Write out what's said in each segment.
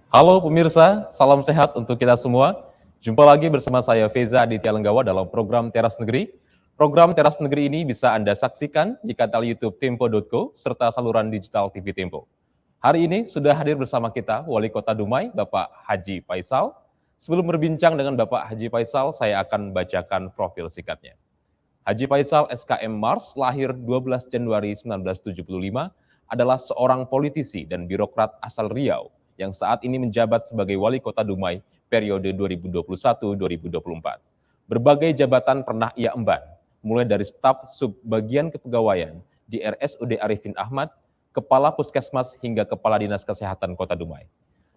Halo pemirsa, salam sehat untuk kita semua. Jumpa lagi bersama saya Feza Aditya Lenggawa dalam program Teras Negeri. Program Teras Negeri ini bisa Anda saksikan di kanal YouTube Tempo.co serta saluran digital TV Tempo. Hari ini sudah hadir bersama kita Wali Kota Dumai, Bapak Haji Faisal. Sebelum berbincang dengan Bapak Haji Faisal, saya akan bacakan profil singkatnya. Haji Faisal SKM Mars, lahir 12 Januari 1975, adalah seorang politisi dan birokrat asal Riau yang saat ini menjabat sebagai Wali Kota Dumai periode 2021-2024. Berbagai jabatan pernah ia emban, mulai dari staf subbagian kepegawaian di RSUD Arifin Ahmad, Kepala Puskesmas hingga Kepala Dinas Kesehatan Kota Dumai.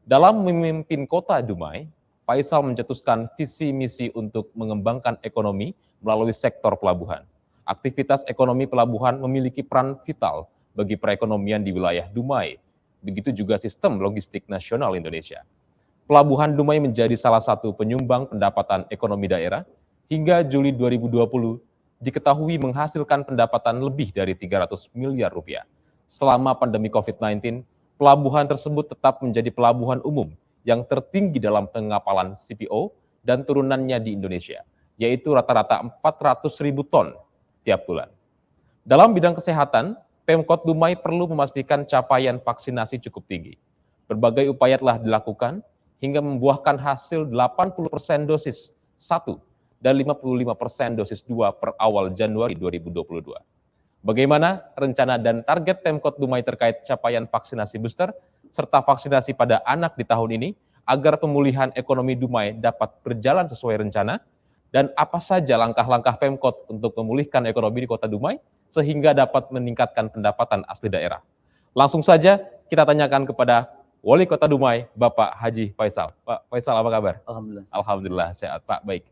Dalam memimpin Kota Dumai, Faisal mencetuskan visi misi untuk mengembangkan ekonomi melalui sektor pelabuhan. Aktivitas ekonomi pelabuhan memiliki peran vital bagi perekonomian di wilayah Dumai. Begitu juga sistem logistik nasional Indonesia. Pelabuhan Dumai menjadi salah satu penyumbang pendapatan ekonomi daerah. Hingga Juli 2020 diketahui menghasilkan pendapatan lebih dari 300 miliar rupiah. Selama pandemi COVID-19, pelabuhan tersebut tetap menjadi pelabuhan umum yang tertinggi dalam pengapalan CPO dan turunannya di Indonesia, yaitu rata-rata 400.000 ton tiap bulan. Dalam bidang kesehatan, Pemkot Dumai perlu memastikan capaian vaksinasi cukup tinggi. Berbagai upaya telah dilakukan hingga membuahkan hasil 80% dosis 1 dan 55% dosis 2 per awal Januari 2022. Bagaimana rencana dan target Pemkot Dumai terkait capaian vaksinasi booster serta vaksinasi pada anak di tahun ini agar pemulihan ekonomi Dumai dapat berjalan sesuai rencana, dan apa saja langkah-langkah Pemkot untuk memulihkan ekonomi di Kota Dumai sehingga dapat meningkatkan pendapatan asli daerah. Langsung saja kita tanyakan kepada Wali Kota Dumai, Bapak Haji Faisal. Pak Faisal, apa kabar? Alhamdulillah. Alhamdulillah sehat, Pak. Baik.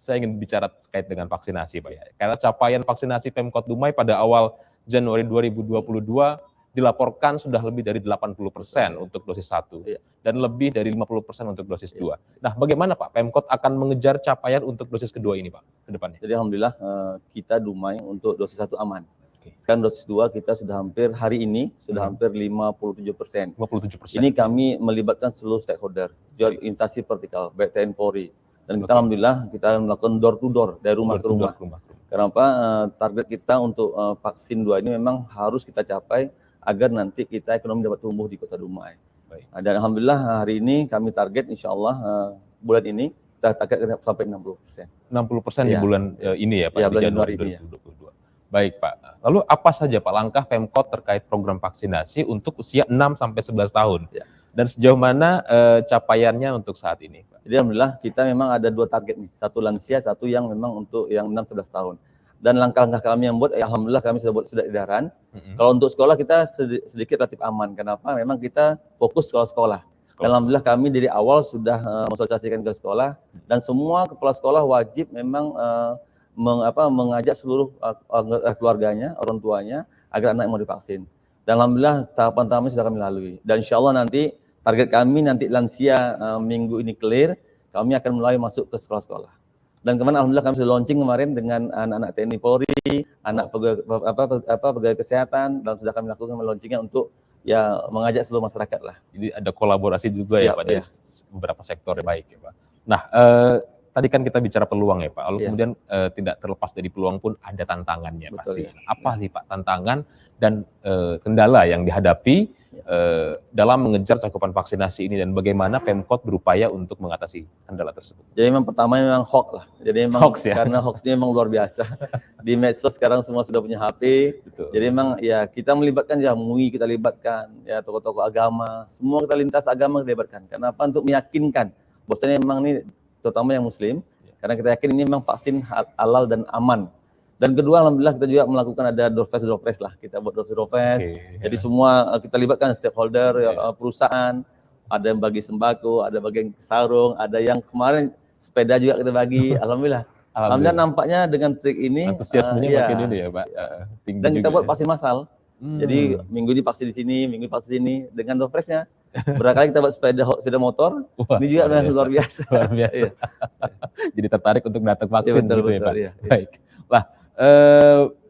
Saya ingin bicara terkait dengan vaksinasi, Pak. Ya. Karena capaian vaksinasi Pemkot Dumai pada awal Januari 2022 dilaporkan sudah lebih dari 80% untuk dosis 1 dan lebih dari 50% untuk dosis 2. Nah, bagaimana Pak Pemkot akan mengejar capaian untuk dosis kedua ini, Pak, ke depannya? Jadi alhamdulillah kita Dumai untuk dosis 1 aman. Sekarang dosis 2 kita sudah hampir hari ini sudah hampir 57%. 57%. Ini kami melibatkan seluruh stakeholder, instansi vertikal, baik TNI Polri. Dan kita alhamdulillah kita melakukan door to door dari rumah ke rumah. Kenapa target kita untuk vaksin 2 ini memang harus kita capai agar nanti kita ekonomi dapat tumbuh di Kota Dumai. Dan alhamdulillah hari ini kami target insya Allah bulan ini kita target sampai 60%. 60% di bulan ini ya Pak, ya, di Januari 2022. Baik Pak, lalu apa saja Pak langkah Pemkot terkait program vaksinasi untuk usia 6-11 tahun? Dan sejauh mana capaiannya untuk saat ini Pak? Jadi alhamdulillah kita memang ada 2 target nih, satu lansia, satu yang memang untuk yang 6-11 tahun. Dan langkah-langkah kami yang buat, alhamdulillah kami sudah buat sudah edaran. Kalau untuk sekolah kita sedikit relatif aman. Kenapa? Memang kita fokus sekolah-sekolah. Dan alhamdulillah kami dari awal sudah mensosialisasikan ke sekolah dan semua kepala sekolah wajib memang mengajak seluruh keluarganya, orang tuanya agar anak mau divaksin. Dan alhamdulillah tahapan-tahapan sudah kami lalui. Dan insya Allah nanti target kami nanti lansia minggu ini clear, kami akan mulai masuk ke sekolah-sekolah. Dan kemarin alhamdulillah kami sudah launching kemarin dengan anak-anak TNI Polri, anak pegawai kesehatan, dan sudah kami lakukan launchingnya untuk ya mengajak seluruh masyarakat lah. Jadi ada kolaborasi juga ya Pak dari beberapa sektor baik ya Pak. Nah, tadi kan kita bicara peluang ya Pak, lalu kemudian tidak terlepas dari peluang pun ada tantangannya pasti. Apa sih Pak tantangan dan kendala yang dihadapi dalam mengejar cakupan vaksinasi ini dan bagaimana Pemkot berupaya untuk mengatasi kendala tersebut? Jadi memang pertama memang hoax lah. Jadi memang hoax, ya? Karena hoaxnya memang luar biasa. Di medsos sekarang semua sudah punya HP. Betul. Jadi memang ya kita melibatkan ya MUI kita libatkan, ya tokoh-tokoh agama, semua kita lintas agama kita libatkan. Kenapa? Untuk meyakinkan bahwasanya memang ini terutama yang Muslim, karena kita yakin ini memang vaksin halal dan aman. Dan kedua, alhamdulillah kita juga melakukan ada door face lah. Kita buat door face. Jadi semua kita libatkan stakeholder, perusahaan, ada yang bagi sembako, ada bagi yang sarung, ada yang kemarin sepeda juga kita bagi. Alhamdulillah. Alhamdulillah nampaknya dengan trik ini, antusiasmenya makin ini ya Pak. Dan kita buat vaksin massal. Jadi minggu ini vaksin di sini, minggu ini vaksin di sini dengan door face-nya. Berkali kita buat sepeda motor, ini juga luar biasa. Luar biasa. Jadi tertarik untuk datang vaksin betul, gitu ya Pak. Iya. Baik. Lah,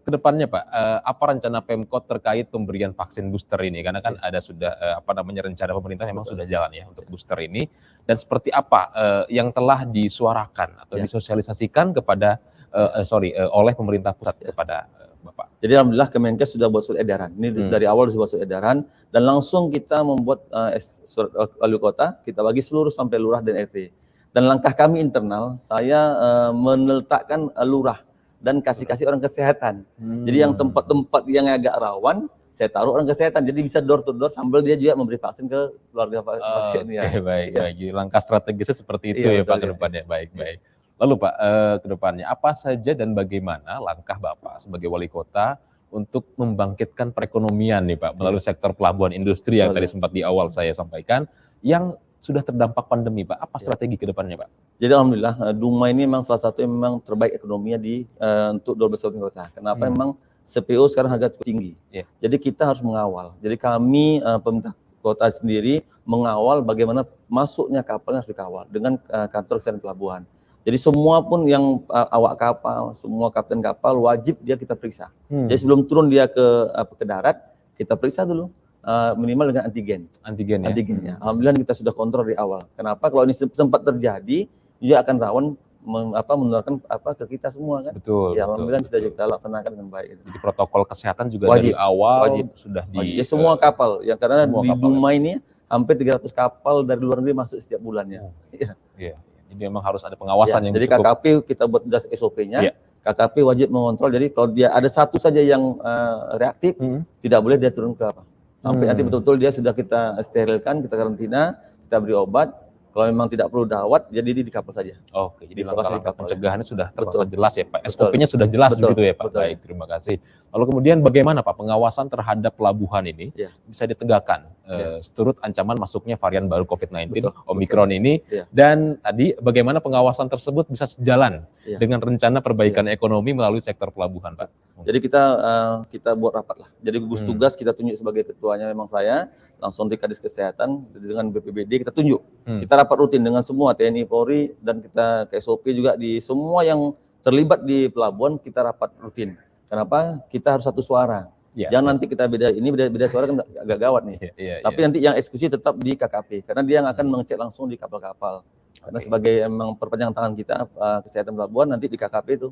kedepannya Pak, apa rencana Pemkot terkait pemberian vaksin booster ini? Karena kan ada sudah rencana pemerintah memang sudah jalan ya untuk booster ini. Dan seperti apa yang telah disuarakan atau disosialisasikan kepada oleh pemerintah pusat kepada Bapak? Jadi alhamdulillah Kemenkes sudah buat surat edaran. Ini dari awal sudah buat surat edaran dan langsung kita membuat surat wali kota, kita bagi seluruh sampai lurah dan RT. Dan langkah kami internal, saya meletakkan lurah dan kasih orang kesehatan. Jadi yang tempat-tempat yang agak rawan, saya taruh orang kesehatan. Jadi bisa door to door sambil dia juga memberi vaksin ke keluarga pasien. Baik. Jadi langkah strategisnya seperti itu ya Pak ke depannya. Baik. Lalu Pak, ke depannya apa saja dan bagaimana langkah Bapak sebagai wali kota untuk membangkitkan perekonomian nih Pak melalui sektor pelabuhan industri yang tadi sempat di awal saya sampaikan yang sudah terdampak pandemi Pak. Apa strategi ke depannya Pak? Jadi alhamdulillah Dumai ini memang salah satu yang memang terbaik ekonominya untuk 12 kabupaten kota. Kenapa? Memang CPO sekarang harga cukup tinggi. Jadi kita harus mengawal. Jadi kami pemerintah kota sendiri mengawal bagaimana masuknya kapal yang harus dikawal dengan kantor kesehatan pelabuhan. Jadi semua pun yang awak kapal, semua kapten kapal wajib dia kita periksa. Jadi sebelum turun dia ke darat, kita periksa dulu minimal dengan antigen. Antigennya. Alhamdulillah kita sudah kontrol di awal. Kenapa? Kalau ini sempat terjadi, dia akan rawan menularkan ke kita semua kan. Betul. Ya alhamdulillah sudah kita laksanakan dengan baik. Jadi protokol kesehatan juga dari awal sudah di semua kapal. Ya karena di Dumai ini hampir 300 kapal dari luar negeri masuk setiap bulannya. Iya. Jadi memang harus ada pengawasan yang jadi cukup. KKP kita buat SOP-nya. KKP wajib mengontrol. Jadi kalau dia ada satu saja yang reaktif, tidak boleh dia turun ke apa. Sampai nanti betul-betul dia sudah kita sterilkan, kita karantina, kita beri obat. Kalau memang tidak perlu dawat, jadi di kapal saja. Oke, jadi langkah pencegahannya sudah tertera jelas ya Pak. SOP-nya sudah jelas begitu ya Pak. Baik, terima kasih. Lalu kemudian bagaimana Pak pengawasan terhadap pelabuhan ini bisa ditegakkan seturut ancaman masuknya varian baru COVID-19, Omikron ini. Dan tadi bagaimana pengawasan tersebut bisa sejalan dengan rencana perbaikan ekonomi melalui sektor pelabuhan Pak. Jadi kita buat rapat lah. Jadi gugus tugas kita tunjuk sebagai ketuanya memang saya, langsung di Kadis Kesehatan dengan BPBD kita tunjuk. Kita rapat rutin dengan semua TNI, Polri, dan kita ke SOP juga di semua yang terlibat di pelabuhan kita rapat rutin. Kenapa? Kita harus satu suara. Jangan nanti kita beda suara kan agak gawat nih. Tapi nanti yang eksekusi tetap di KKP karena dia yang akan mengecek langsung di kapal-kapal. Karena sebagai emang perpanjangan tangan kita kesehatan pelabuhan nanti di KKP itu.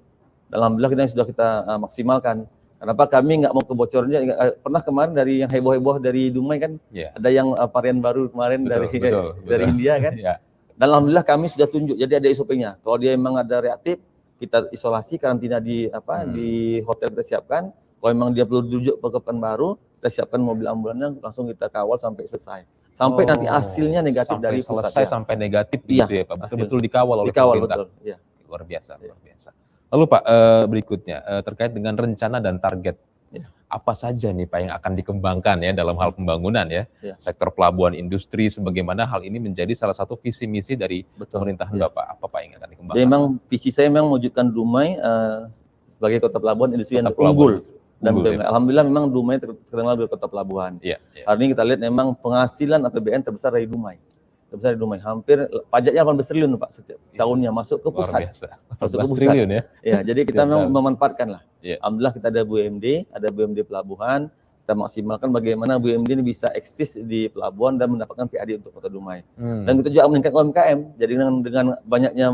Alhamdulillah kita sudah kita maksimalkan. Kenapa kami nggak mau kebocorannya? Pernah kemarin dari yang heboh-heboh dari Dumai kan, ada yang varian baru kemarin dari India kan. Dan alhamdulillah kami sudah tunjuk. Jadi ada SOP-nya. Kalau dia memang ada reaktif, kita isolasi, karantina di hotel kita siapkan. Kalau memang dia perlu dirujuk ke Pekanbaru, kita siapkan mobil ambulannya, langsung kita kawal sampai selesai. Sampai nanti hasilnya negatif dari pusat. Selesai sampai negatif gitu ya Pak. Betul-betul dikawal oleh pemerintah. Betul. Luar biasa. Lalu Pak, berikutnya terkait dengan rencana dan target, apa saja nih Pak yang akan dikembangkan ya dalam hal pembangunan sektor pelabuhan industri, sebagaimana hal ini menjadi salah satu visi misi dari pemerintahan Bapak, apa Pak yang akan dikembangkan? Jadi memang visi saya memang mewujudkan Dumai sebagai kota pelabuhan industri yang unggul. Dan alhamdulillah memang Dumai terkenal sebagai kota pelabuhan. Hari ini kita lihat memang penghasilan APBN terbesar dari Dumai. Hampir pajaknya 18 triliun Pak setiap tahunnya masuk ke pusat. Masuk ke pusat. Triliun, jadi kita memang memanfaatkan lah. Alhamdulillah kita ada BUMD pelabuhan. Kita maksimalkan bagaimana BUMD ini bisa eksis di pelabuhan dan mendapatkan PAD untuk Kota Dumai. Dan kita juga meningkatkan UMKM. Jadi dengan banyaknya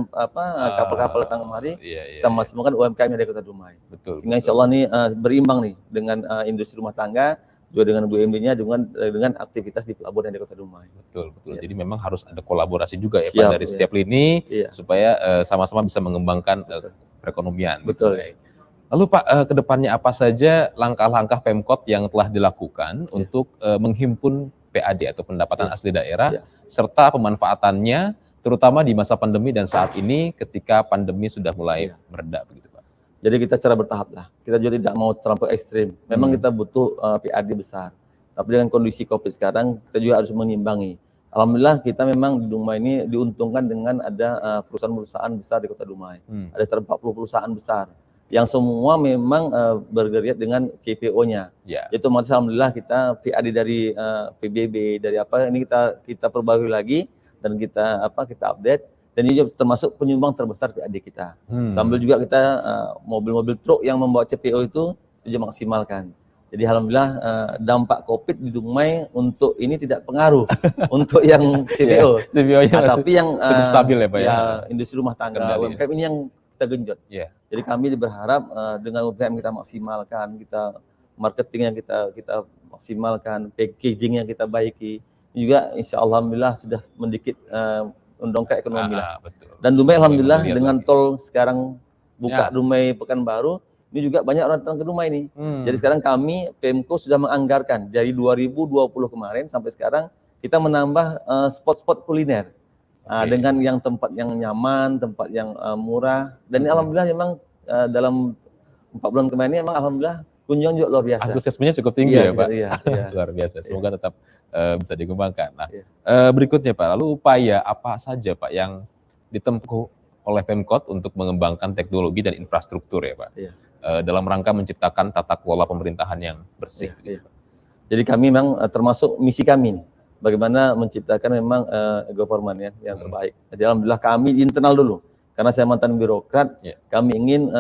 kapal-kapal datang kemari, kita maksimalkan UMKM dari Kota Dumai. Sehingga insya Allah ini berimbang nih dengan industri rumah tangga, juga dengan BUMD-nya dengan aktivitas di pelabuhan yang di Kota Dumai. Betul. Jadi memang harus ada kolaborasi juga ya Pak dari setiap lini supaya sama-sama bisa mengembangkan perekonomian. Lalu Pak, kedepannya apa saja langkah-langkah Pemkot yang telah dilakukan untuk menghimpun PAD atau pendapatan asli daerah serta pemanfaatannya terutama di masa pandemi dan saat ini ketika pandemi sudah mulai mereda begitu Pak? Jadi kita secara bertahap lah. Kita juga tidak mau terlampau ekstrim. Memang kita butuh PAD besar. Tapi dengan kondisi COVID sekarang kita juga harus mengimbangi. Alhamdulillah kita memang di Dumai ini diuntungkan dengan ada perusahaan-perusahaan besar di Kota Dumai. Ada 140 perusahaan besar yang semua memang bergerak dengan CPO-nya. Itu maksudnya alhamdulillah kita PAD dari PBB dari ini kita perbarui lagi dan kita update dan ini juga termasuk penyumbang terbesar PAD kita. Sambil juga kita mobil-mobil truk yang membawa CPO itu kita juga maksimalkan. Jadi alhamdulillah dampak COVID di Dumai untuk ini tidak pengaruh untuk yang CPO. CPO-nya tapi yang cukup stabil ya Pak ya. Industri rumah tangga Kendali, UMKM ini yang kita genjot. Iya. Jadi kami berharap dengan UMKM kita maksimalkan, kita marketing yang kita maksimalkan, packaging yang kita baiki, juga insya Allah alhamdulillah sudah mendikit mendongkrak ekonomi lah. Betul. Dan Dumai alhamdulillah Lihat dengan lagi. tol sekarang buka Dumai Pekanbaru, ini juga banyak orang datang ke Dumai ini. Jadi sekarang kami Pemko sudah menganggarkan dari 2020 kemarin sampai sekarang kita menambah spot-spot kuliner dengan yang tempat yang nyaman, tempat yang murah. Dan ini alhamdulillah memang dalam 4 bulan kemarin ini memang alhamdulillah kunjungan juga luar biasa. Antusiasmenya cukup tinggi ya Pak. Iya. Luar biasa. Semoga tetap bisa dikembangkan. Nah, berikutnya Pak, lalu upaya apa saja Pak yang ditempuh oleh Pemkot untuk mengembangkan teknologi dan infrastruktur ya Pak, dalam rangka menciptakan tata kelola pemerintahan yang bersih. Jadi kami memang termasuk misi kami nih, bagaimana menciptakan memang government yang terbaik. Jadi alhamdulillah kami internal dulu, karena saya mantan birokrat, kami ingin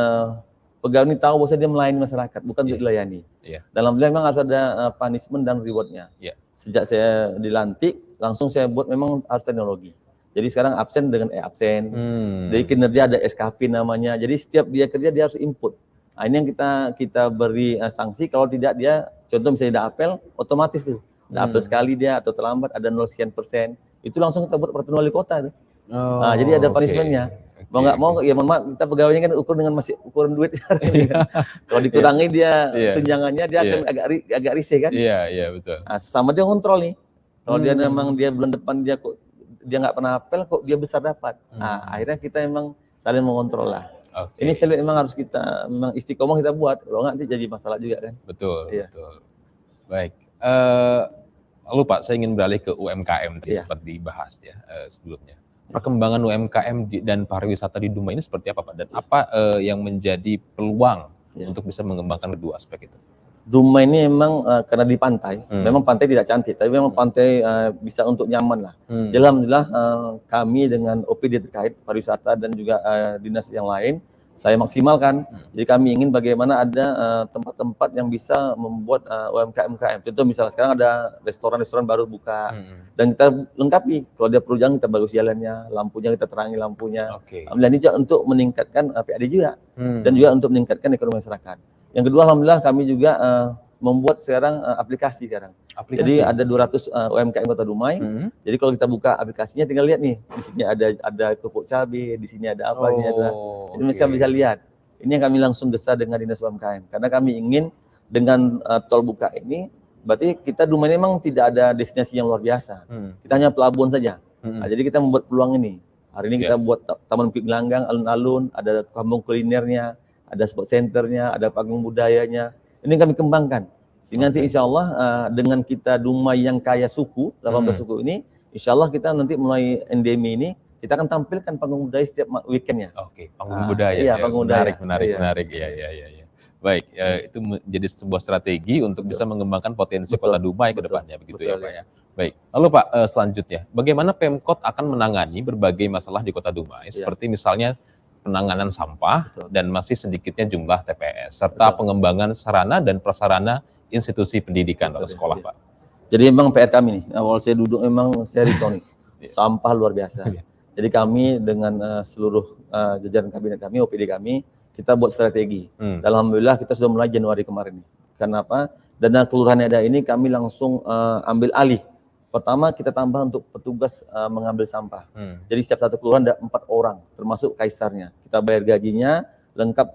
pegawai ini tahu bahwa dia melayani masyarakat, bukan untuk dilayani. Dan alhamdulillah memang harus ada punishment dan rewardnya. Sejak saya dilantik, langsung saya buat memang harus teknologi. Jadi sekarang absen dengan absen. Jadi kinerja ada SKP namanya. Jadi setiap dia kerja dia harus input. Nah, ini yang kita beri sanksi. Kalau tidak dia, contoh misalnya tidak apel, otomatis tuh. Tidak apel sekali dia atau terlambat ada 0% itu langsung kita buat peraturan wali kota tuh. Nah, jadi ada punishment-nya. Mau nggak mau, ya mohon maaf, kita pegawainya kan ukur dengan masih ukuran duit. Kalau dikurangi dia tunjangannya dia akan agak risih kan. Iya betul. Nah, sama dia kontrol nih. Kalau dia memang dia bulan depan dia nggak pernah apel kok dia besar dapat. Nah, akhirnya kita memang saling mengontrol lah. Ini saya lihat memang harus kita memang istiqomah kita buat, kalau nggak nanti jadi masalah juga kan. Betul. Baik. Lalu Pak, saya ingin beralih ke UMKM tadi sempat dibahas ya sebelumnya. Perkembangan UMKM dan pariwisata di Dumai ini seperti apa Pak? Dan apa yang menjadi peluang untuk bisa mengembangkan kedua aspek itu? Dumai ini memang karena di pantai, memang pantai tidak cantik, tapi memang pantai bisa untuk nyaman lah. Jadi alhamdulillah kami dengan OPD terkait pariwisata dan juga dinas yang lain, saya maksimalkan. Jadi kami ingin bagaimana ada tempat-tempat yang bisa membuat UMKM. Contoh misalnya sekarang ada restoran-restoran baru buka, dan kita lengkapi. Kalau dia perlu jalan kita bagus jalannya, lampunya kita terangi lampunya. Alhamdulillah ini juga untuk meningkatkan PAD juga, dan juga untuk meningkatkan ekonomi masyarakat. Yang kedua, alhamdulillah kami juga membuat sekarang aplikasi sekarang. Jadi ada 200 UMKM Kota Dumai. Jadi kalau kita buka aplikasinya, tinggal lihat nih, di sini ada kerupuk cabai, di sini ada apa, di sini ada. Jadi mereka bisa lihat. Ini yang kami langsung gesa dengan dinas UMKM, karena kami ingin dengan tol buka ini, berarti kita Dumai memang tidak ada destinasi yang luar biasa. Kita hanya pelabuhan saja. Nah, jadi kita membuat peluang ini. Hari ini kita buat Taman Bukit Gelanggang, alun-alun, ada kampung kulinernya, ada sport centernya, ada panggung budayanya. Ini kami kembangkan. Sehingga nanti insya Allah dengan kita Dumai yang kaya suku, 18 suku ini, insya Allah kita nanti mulai endemi ini, kita akan tampilkan panggung budaya setiap weekendnya. Panggung budaya. Iya, panggung budaya. Menarik. Iya. Baik, itu menjadi sebuah strategi untuk bisa mengembangkan potensi Kota Dumai ke depannya, begitu ya Pak ya. Baik, lalu Pak selanjutnya, bagaimana Pemkot akan menangani berbagai masalah di Kota Dumai, seperti misalnya penanganan sampah dan masih sedikitnya jumlah TPS, serta pengembangan sarana dan prasarana institusi pendidikan atau sekolah, Pak. Jadi memang PR kami nih, awal saya duduk memang saya risau nih, sampah luar biasa. Jadi kami dengan seluruh jajaran kabinet kami, OPD kami, kita buat strategi. Alhamdulillah kita sudah mulai Januari kemarin nih. Kenapa? Dana kelurahan yang ada ini kami langsung ambil alih. Pertama kita tambah untuk petugas mengambil sampah. Jadi setiap satu kelurahan ada 4 orang, termasuk kaisarnya. Kita bayar gajinya, lengkap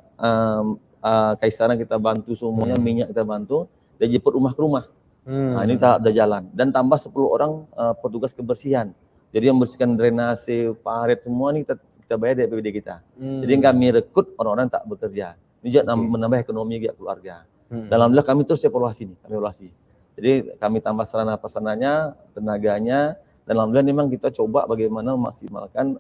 kaisarnya kita bantu semuanya, minyak kita bantu, dan jemput rumah ke rumah. Nah ini kita udah jalan. Dan tambah 10 orang petugas kebersihan. Jadi yang membersihkan drainase, parit semua ini kita bayar dari APBD kita. Jadi yang kami rekrut orang-orang tak bekerja. Ini juga menambah ekonomi keluarga. Dan alhamdulillah kami terus evaluasi nih, Jadi kami tambah sarana prasarananya, tenaganya, dan alhamdulillah memang kita coba bagaimana memaksimalkan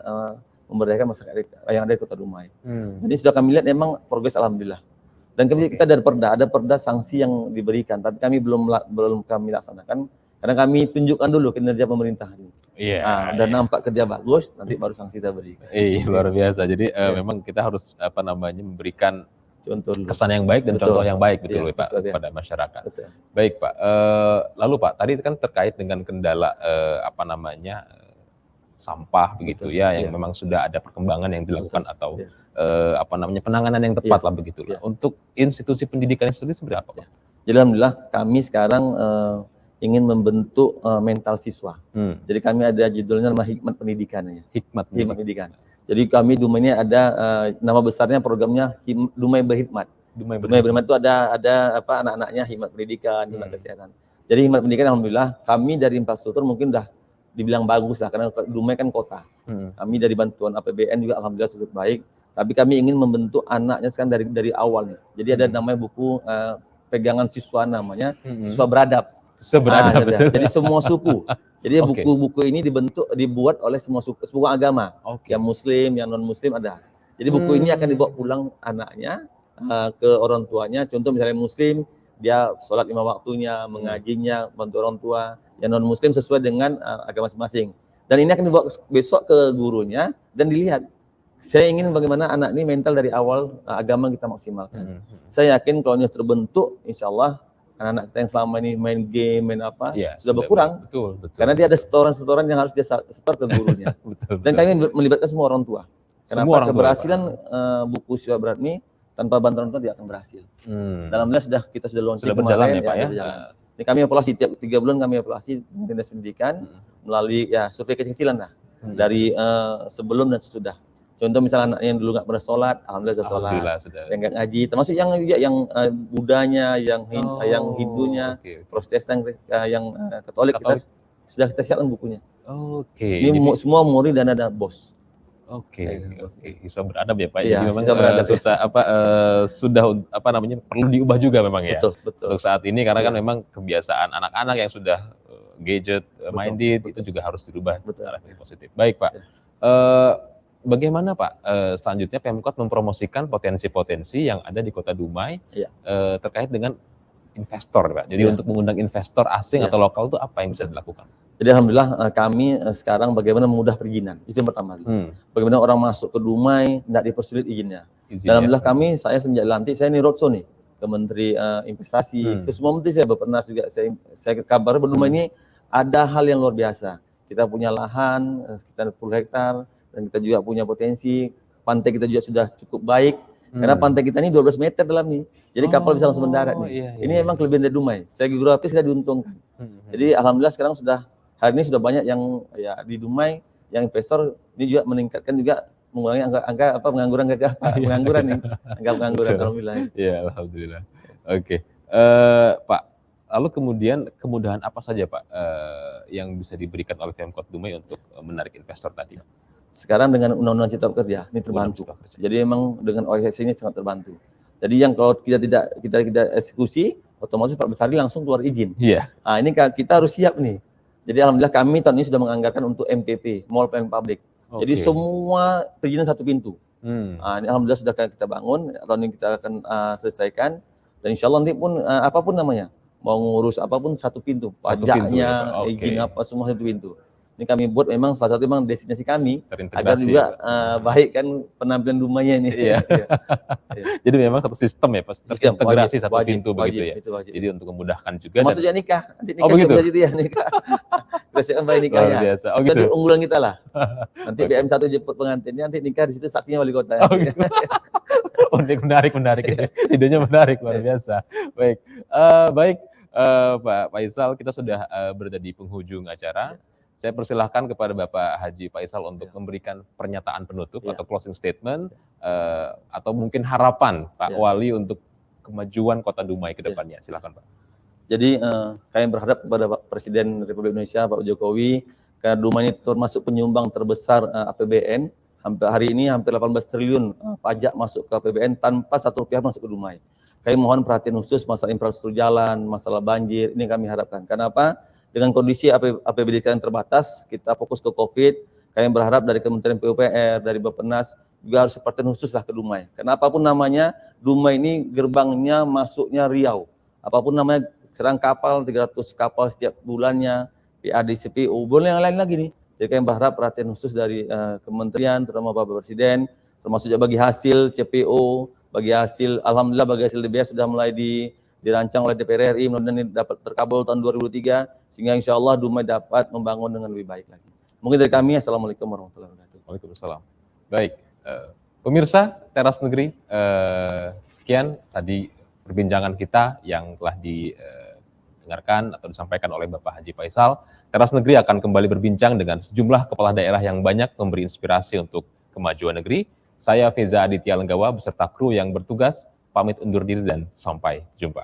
memberdayakan masyarakat yang ada di Kota Dumai. Jadi sudah kami lihat memang progres alhamdulillah. Dan kita ada perda sanksi yang diberikan, tapi kami belum kami laksanakan karena kami tunjukkan dulu kinerja pemerintah ini. Dan nampak kerja bagus, nanti baru sanksi kita berikan. Luar biasa. Jadi memang kita harus memberikan contoh dulu. Kesan yang baik dan Betul. contoh yang baik betul Iya, ya Pak betul, ya. kepada masyarakat. Betul. Baik Pak, lalu Pak tadi kan terkait dengan kendala apa namanya sampah begitu Betul, ya, yang iya. memang sudah ada perkembangan yang dilakukan Betul, atau iya. apa namanya penanganan yang tepat Iya, lah begitu. iya. Untuk institusi pendidikan sendiri seperti apa Pak? Jadi alhamdulillah kami sekarang ingin membentuk mental siswa. Jadi kami ada judulnya nama Hikmat Pendidikan ya. Hikmat Hikmat Pendidikan. Jadi kami Dumai ini ada nama besarnya programnya Dumai Berhikmat. Dumai Berhikmat itu ada apa anak-anaknya hikmat pendidikan, hikmat kesehatan. Jadi hikmat pendidikan alhamdulillah kami dari infrastruktur mungkin udah dibilang bagus lah karena Dumai kan kota. Kami dari bantuan APBN juga alhamdulillah cukup baik. Tapi kami ingin membentuk anaknya sekarang dari awal nih. Jadi ada namanya buku pegangan siswa namanya siswa beradab. Beradab, betul. Jadi semua suku. Jadi buku-buku ini dibuat oleh semua suku agama. Yang Muslim, yang non Muslim ada. Jadi buku ini akan dibawa pulang anaknya ke orang tuanya. Contoh misalnya Muslim, dia sholat 5 waktunya, mengajinya, bantu orang tua. Yang non Muslim sesuai dengan agama masing-masing. Dan ini akan dibawa besok ke gurunya dan dilihat. Saya ingin bagaimana anak ini mental dari awal agama kita maksimalkan. Saya yakin kalau ini terbentuk, insya Allah anak-anak kita yang selama ini main game, main apa, sudah berkurang. Betul. Karena dia ada setoran-setoran yang harus dia setor ke gurunya. Dan kami melibatkan semua orang tua. Kenapa? Keberhasilan buku Siswa Beradab ini tanpa bantuan orang tua dia akan berhasil. Dalam kita sudah launching kemarin, ya Pak ya. Ini kami evaluasi tiap 3 bulan kami evaluasi Dinas Pendidikan melalui survei kecil-kecilan lah dari sebelum dan sesudah. Contoh misalnya anak yang dulu nggak pernah sholat, alhamdulillah sudah sholat. Yang nggak ngaji, termasuk yang juga yang Budanya, yang Hindunya, Protestan, yang Katolik, sudah kita siapkan bukunya. Ini jadi, semua murid dan ada bos. Siswa beradab ya Pak. Iya, jadi memang sudah apa namanya perlu diubah juga memang ya. Betul. Untuk saat ini karena kan memang kebiasaan anak-anak yang sudah gadget minded itu juga harus dirubah secara positif. Baik Pak. Bagaimana Pak selanjutnya Pemkot mempromosikan potensi-potensi yang ada di Kota Dumai terkait dengan investor Pak. Jadi untuk mengundang investor asing atau lokal itu apa yang bisa dilakukan? Jadi alhamdulillah kami sekarang bagaimana memudah perizinan. Itu yang pertama. Bagaimana orang masuk ke Dumai tidak dipersulit izinnya. Dan alhamdulillah saya semenjak dilantik saya ini roadshow nih ke Menteri Investasi, ke semua menteri saya pernah juga saya kabar Dumai ini ada hal yang luar biasa. Kita punya lahan sekitar 10 hektar. Dan kita juga punya potensi, pantai kita juga sudah cukup baik, karena pantai kita ini 12 meter dalam nih, jadi kapal bisa langsung mendarat nih. Ini memang kelebihan dari Dumai, segi geografis kita diuntungkan. Jadi alhamdulillah sekarang hari ini sudah banyak yang ya di Dumai, yang investor ini juga meningkatkan juga mengurangi angka pengangguran nih, angka pengangguran alhamdulillah. Iya alhamdulillah. Pak, lalu kemudian kemudahan apa saja Pak yang bisa diberikan oleh Pemkot Dumai untuk menarik investor tadi? Sekarang dengan Undang-Undang Cipta Kerja ini terbantu. Jadi memang dengan OSS ini sangat terbantu. Jadi yang kalau kita tidak eksekusi, otomatis Pak Besari langsung keluar izin. Nah, ini kita harus siap nih. Jadi alhamdulillah kami tahun ini sudah menganggarkan untuk MPP, Mall Plan Public. Jadi semua perizinan satu pintu. Nah, ini alhamdulillah sudah kita bangun, tahun ini kita akan selesaikan. Dan insya Allah nanti pun apapun namanya, mau ngurus apapun satu pintu, pajaknya, izin apa semua satu pintu. Ini kami buat memang salah satu memang destinasi kami agar juga baik kan penampilan Dumainya ini. Jadi memang satu sistem ya, terintegrasi satu pintu begitu ya. Jadi untuk memudahkan juga. Maksudnya nikah, nanti nikah juga situ ya nikah. Kita siapkan bayi nikahnya. Jadi unggulan kita lah. Nanti BM1 jemput pengantinnya, nanti nikah di situ saksinya wali kota. Menarik. Idenya menarik luar biasa. Baik Pak Faisal, kita sudah berada di penghujung acara. Saya persilahkan kepada Bapak Haji Faisal untuk memberikan pernyataan penutup atau closing statement atau mungkin harapan Pak Wali untuk kemajuan Kota Dumai ke depannya. Silakan Pak. Jadi kami berharap kepada Pak Presiden Republik Indonesia Pak Jokowi, karena Dumai ini termasuk penyumbang terbesar APBN. Hari ini hampir 18 triliun pajak masuk ke APBN tanpa satu rupiah masuk ke Dumai. Kami mohon perhatian khusus masalah infrastruktur jalan, masalah banjir, ini kami harapkan. Kenapa? Dengan kondisi APBD yang terbatas, kita fokus ke COVID. Kami berharap dari Kementerian PUPR, dari Bappenas juga harus perhatian khusus lah ke Dumai. Karena apapun namanya, Dumai ini gerbangnya masuknya Riau. Apapun namanya, serang kapal 300 kapal setiap bulannya, PAD, CPO, boleh yang lain lagi nih. Jadi kami berharap perhatian khusus dari Kementerian, terutama Bapak Presiden, termasuk juga bagi hasil CPO, bagi hasil, alhamdulillah bagi hasil DBS sudah mulai dirancang oleh DPR RI, mudah-mudahan ini dapat terkabul tahun 2003, sehingga insya Allah Dumai dapat membangun dengan lebih baik lagi. Mungkin dari kami, Assalamualaikum warahmatullahi wabarakatuh. Waalaikumsalam. Baik, pemirsa Teras Negeri, sekian tadi perbincangan kita yang telah didengarkan atau disampaikan oleh Bapak Haji Faisal. Teras Negeri akan kembali berbincang dengan sejumlah kepala daerah yang banyak memberi inspirasi untuk kemajuan negeri. Saya Feza Aditya Lenggawa beserta kru yang bertugas, pamit undur diri dan sampai jumpa.